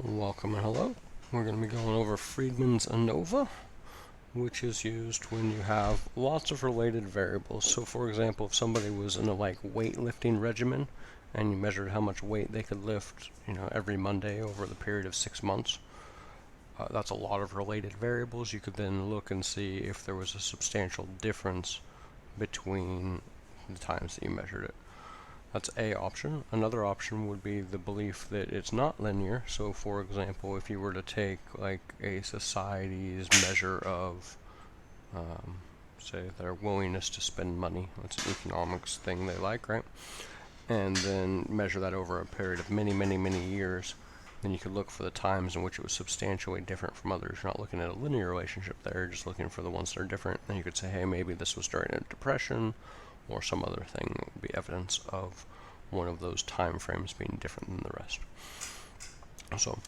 Welcome and hello. We're going to be going over Friedman's ANOVA, which is used when you have lots of related variables. So for example, if somebody was in a weightlifting regimen and you measured how much weight they could lift, every Monday over the period of 6 months, that's a lot of related variables. You could then look and see if there was a substantial difference between the times that you measured it. That's a option. Another option would be the belief that it's not linear. So for example, if you were to take a society's measure of say their willingness to spend money, that's an economics thing they like, right? And then measure that over a period of many years, then you could look for the times in which it was substantially different from others. You're not looking at a linear relationship there, you're just looking for the ones that are different. And you could say, hey, maybe this was during a depression or some other thing that would be evidence of one of those time frames being different than the rest. So,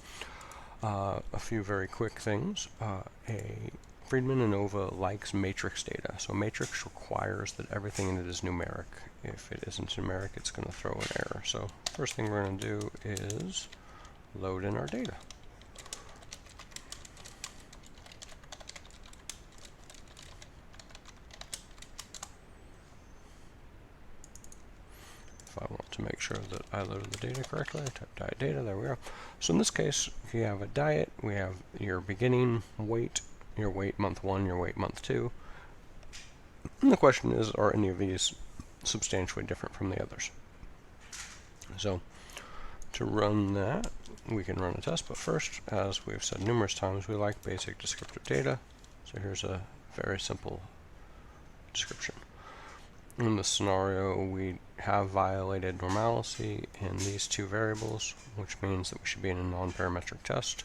a few very quick things. Friedman ANOVA likes matrix data. So matrix requires that everything in it is numeric. If it isn't numeric, it's going to throw an error. So first thing we're going to do is load in our data. If I want to make sure that I loaded the data correctly, I type diet data, there we are. So in this case, if you have a diet, we have your beginning weight, your weight month 1, your weight month 2. And the question is, are any of these substantially different from the others? So to run that, we can run a test, but first, as we've said numerous times, we like basic descriptive data. So here's a very simple description. In this scenario, we have violated normalcy in these two variables, which means that we should be in a non-parametric test.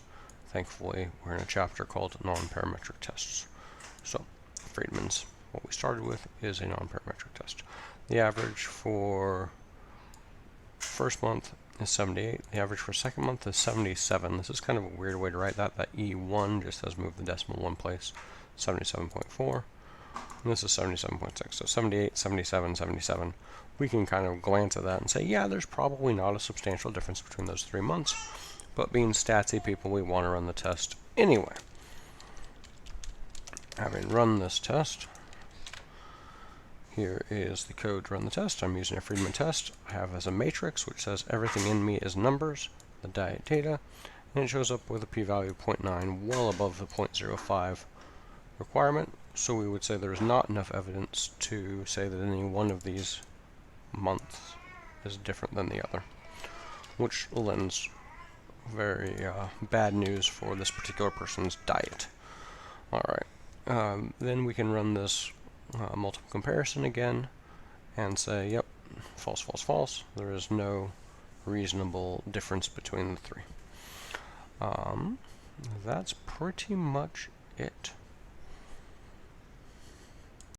Thankfully, we're in a chapter called non-parametric tests. So, Friedman's, what we started with, is a non-parametric test. The average for first month is 78. The average for second month is 77. This is kind of a weird way to write that. That E1 just has moved the decimal one place, 77.4. And this is 77.6, so 78, 77, 77. We can kind of glance at that and say, yeah, there's probably not a substantial difference between those 3 months, but being statsy people, we want to run the test anyway. Having run this test, here is the code to run the test. I'm using a Friedman test. I have as a matrix, which says everything in me is numbers, the diet data, and it shows up with a p-value of 0.9, well above the 0.05 requirement. So we would say there is not enough evidence to say that any one of these months is different than the other, which lends very bad news for this particular person's diet. Alright, then we can run this multiple comparison again and say, yep, false, false, false. There is no reasonable difference between the three. That's pretty much it.